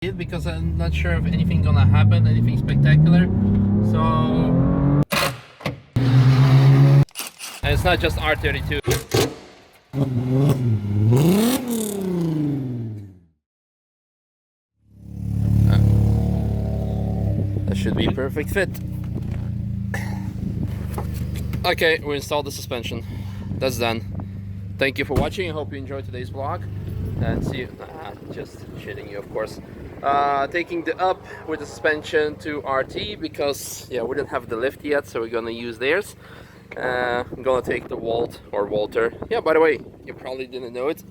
because I'm not sure if anything gonna happen, anything spectacular. So, and it's not just R32. That should be perfect fit. Okay, we installed the suspension. That's done. Thank you for watching. I hope you enjoyed today's vlog. And see you. Just shitting you, of course. Taking the up with the suspension to RT because yeah, we didn't have the lift yet, so we're gonna use theirs. I'm gonna take the Walt or Walter. Yeah, by the way, you probably didn't know it,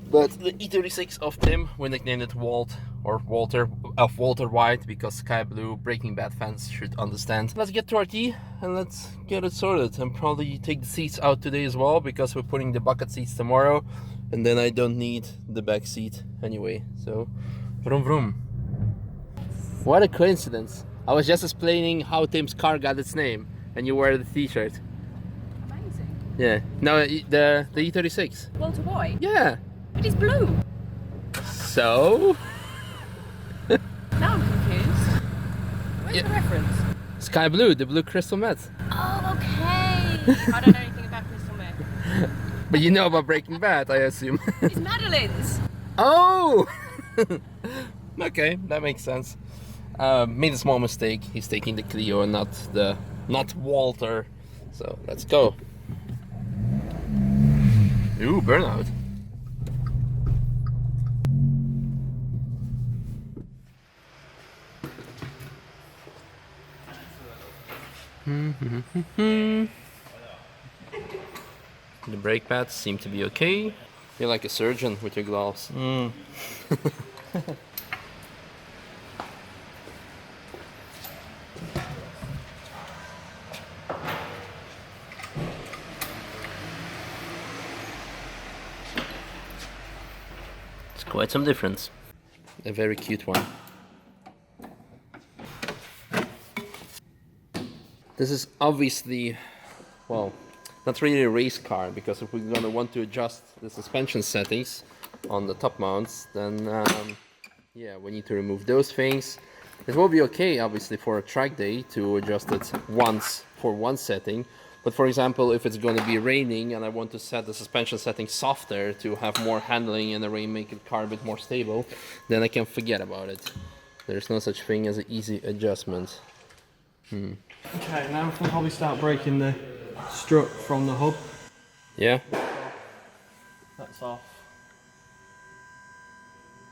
but the E36 of Tim, we nicknamed it Walt or Walter of Walter White because Sky Blue Breaking Bad fans should understand. Let's get to RT and let's get it sorted, and probably take the seats out today as well because we're putting the bucket seats tomorrow, and then I don't need the back seat anyway. So, vroom vroom. What a coincidence! I was just explaining how Tim's car got its name, and you wear the T-shirt. Amazing. Yeah. No, the E36. Walter White? Yeah. It is blue. So? Now I'm confused. Where's the reference? Sky Blue, the blue crystal meth. Oh, okay. I don't know anything about crystal meth. But you know about Breaking Bad, I assume. It's Madeline's. Oh! Okay, that makes sense. Made a small mistake. He's taking the Clio and not Walter. So let's go. Ooh, burnout. The brake pads seem to be okay. You're like a surgeon with your gloves. It's quite some difference. A very cute one. This is obviously, well, not really a race car, because if we're gonna want to adjust the suspension settings on the top mounts, then yeah, we need to remove those things. It will be okay, obviously, for a track day to adjust it once for one setting. But for example, if it's going to be raining and I want to set the suspension setting softer to have more handling in the rain, make the car a bit more stable, then I can forget about it. There's no such thing as an easy adjustment. Okay, now we can probably start breaking the strut from the hub. Yeah? That's off.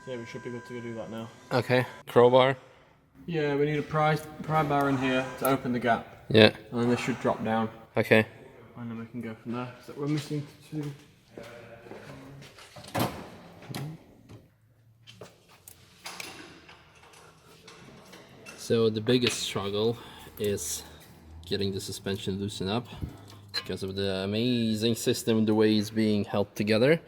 So yeah, we should be good to do that now. Okay. Crowbar? Yeah, we need a pry bar in here to open the gap. Yeah. And then this should drop down. Okay. And then we can go from there. So we're missing two. So the biggest struggle is getting the suspension loosened up because of the amazing system, the way it's being held together.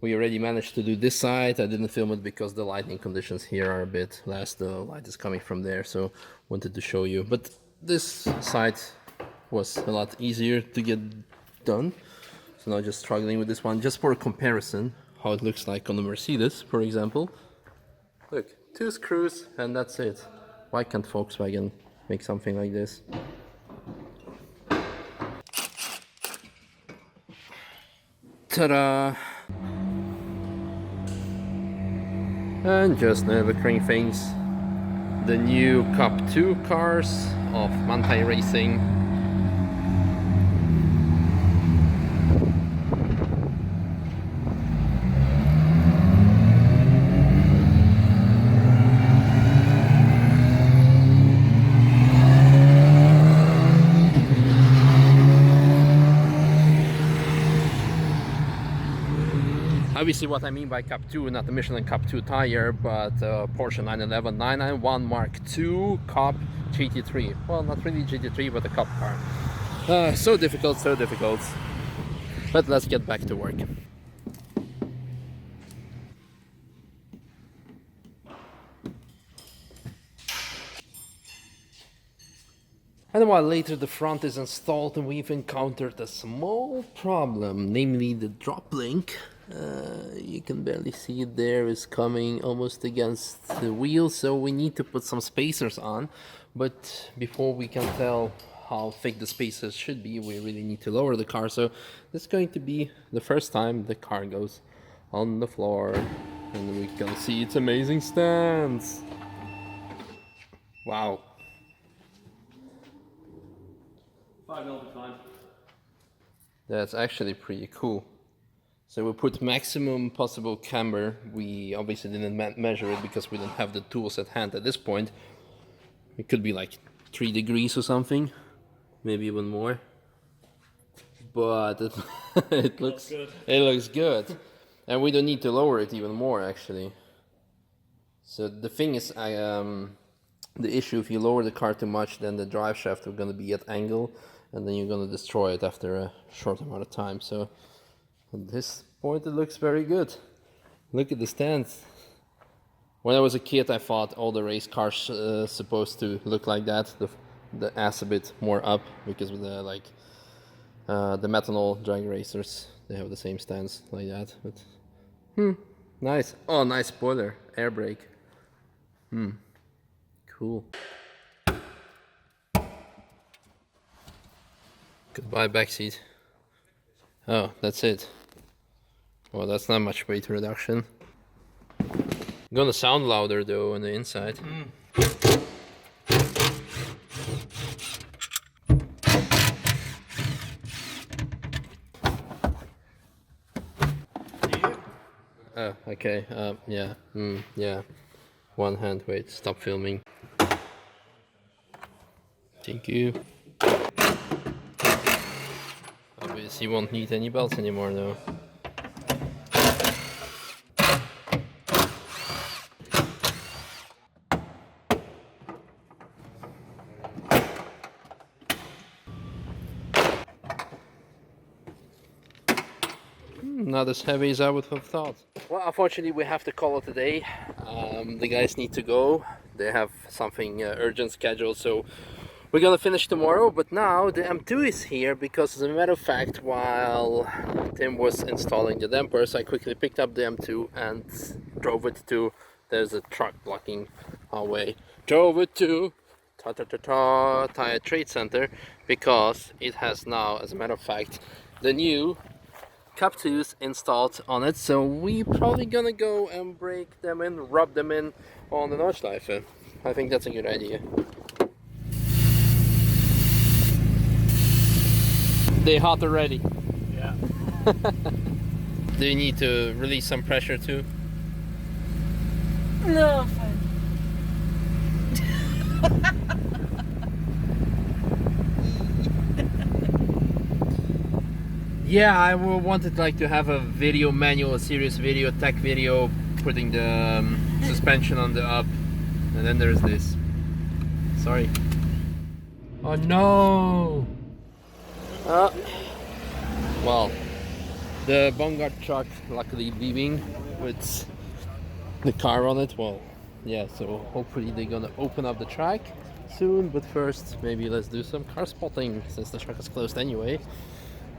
We already managed to do this side. I didn't film it because the lighting conditions here are a bit less. The light is coming from there, so wanted to show you. But this side was a lot easier to get done. So now just struggling with this one, just for a comparison, how it looks like on the Mercedes, for example. Look, 2 screws and that's it. Why can't Volkswagen make something like this? Ta-da! And just now recurring things, the new Cup 2 cars of Manthey Racing. Obviously what I mean by Cup 2, not the Michelin Cup 2 tire, but Porsche 911 991 Mark II Cup GT3. Well, not really GT3, but a Cup car. So difficult, so difficult. But let's get back to work. And a while later the front is installed and we've encountered a small problem, namely the drop link You can barely see it there, is coming almost against the wheel, so we need to put some spacers on. But before we can tell how thick the spacers should be, we really need to lower the car. So this is going to be the first time the car goes on the floor, and we can see its amazing stance. Wow. 5 mil time. That's actually pretty cool. So we put maximum possible camber. We obviously didn't measure it because we don't have the tools at hand at this point. It could be like 3 degrees or something, maybe even more. But it looks good, and we don't need to lower it even more actually. So the thing is, the issue, if you lower the car too much, then the drive shaft is going to be at angle, and then you're going to destroy it after a short amount of time. So at this point it looks very good. Look at the stance. When I was a kid, I thought all the race cars supposed to look like that, the ass a bit more up, because of the the methanol drag racers, they have the same stance like that. But nice. Oh, nice spoiler, air brake. Cool. Goodbye backseat. Oh, that's it. Well, that's not much weight reduction. Gonna sound louder though on the inside. Oh, okay. Yeah. Yeah. One hand. Wait. Stop filming. Thank you. Obviously, you won't need any belts anymore though. Not as heavy as I would have thought. Well, unfortunately, we have to call it a day. The guys need to go. They have something urgent scheduled, so we're gonna finish tomorrow. But now the M2 is here because, as a matter of fact, while Tim was installing the dampers, I quickly picked up the M2 and drove it to. There's a truck blocking our way. Drove it to Tire Trade Center because it has now, as a matter of fact, the new Cup 2s installed on it, so we probably gonna go and break them in, rub them in on the Nordschleife. I think that's a good idea. They hot already. Yeah. Do you need to release some pressure too? No, fine. Yeah, I wanted to have a video manual, a serious video, tech video, putting the suspension on the up, and then there's this. Sorry. Oh no! Well, the Vanguard truck luckily leaving with the car on it. Well, yeah, so hopefully they're gonna open up the track soon, but first maybe let's do some car spotting since the track is closed anyway.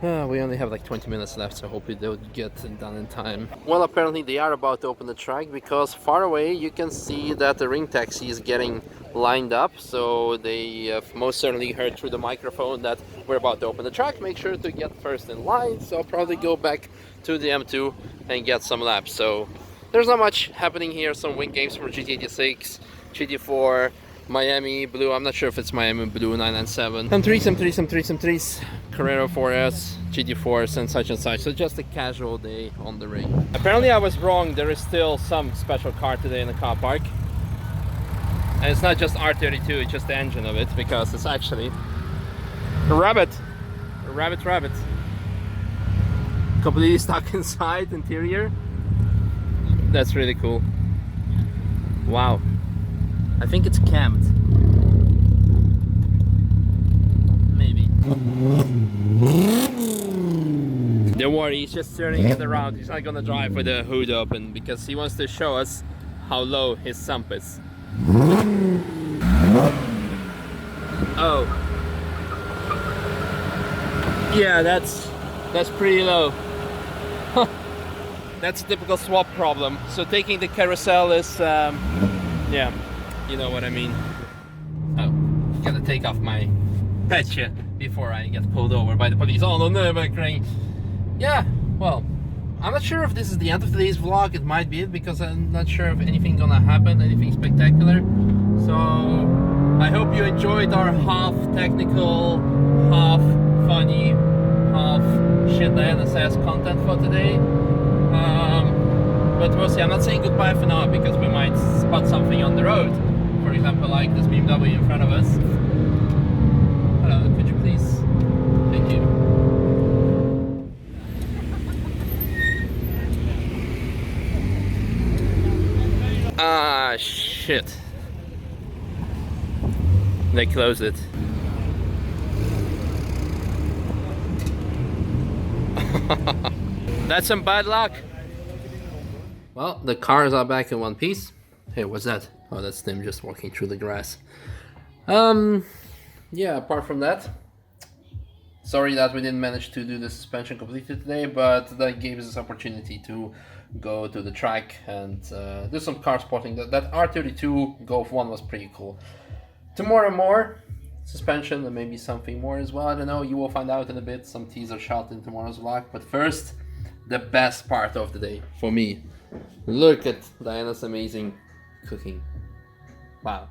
We only have like 20 minutes left, so hopefully they'll get it done in time. Well, apparently they are about to open the track because far away you can see that the ring taxi is getting lined up. So they have most certainly heard through the microphone that we're about to open the track. Make sure to get first in line. So I'll probably go back to the M2 and get some laps. So there's not much happening here. Some wing games for GT86, GT4, Miami Blue, I'm not sure if it's Miami Blue 997. M3s, Carrera 4S, GT4s and such, so just a casual day on the ring. Apparently I was wrong, there is still some special car today in the car park. And it's not just R32, it's just the engine of it, because it's actually a rabbit. A rabbit. Completely stuck inside, interior. That's really cool. Wow. I think it's camped. Maybe. Don't worry, he's just turning it around. He's not gonna drive with the hood open because he wants to show us how low his sump is. Oh. Yeah, that's pretty low. That's a typical swap problem. So taking the carousel is, yeah, you know what I mean. Oh, gotta take off my patch before I get pulled over by the police. Oh, no, Nürburg. Yeah, well, I'm not sure if this is the end of today's vlog. It might be it, because I'm not sure if anything gonna happen, anything spectacular. So I hope you enjoyed our half technical, half funny, half shit Diana says content for today. But we'll see. I'm not saying goodbye for now, because we might spot something on the road. For example, like this BMW in front of us. Hello, could you please? Thank you. Ah, shit. They closed it. That's some bad luck. Well, the cars are back in one piece. Hey, what's that? Oh, that's them just walking through the grass. Yeah, apart from that, sorry that we didn't manage to do the suspension completely today, but that gave us this opportunity to go to the track and do some car spotting. That R32 Golf 1 was pretty cool. Tomorrow more suspension and maybe something more as well. I don't know, you will find out in a bit. Some teaser shot in tomorrow's vlog. But first, the best part of the day for me. Look at Diana's amazing cooking. Wow.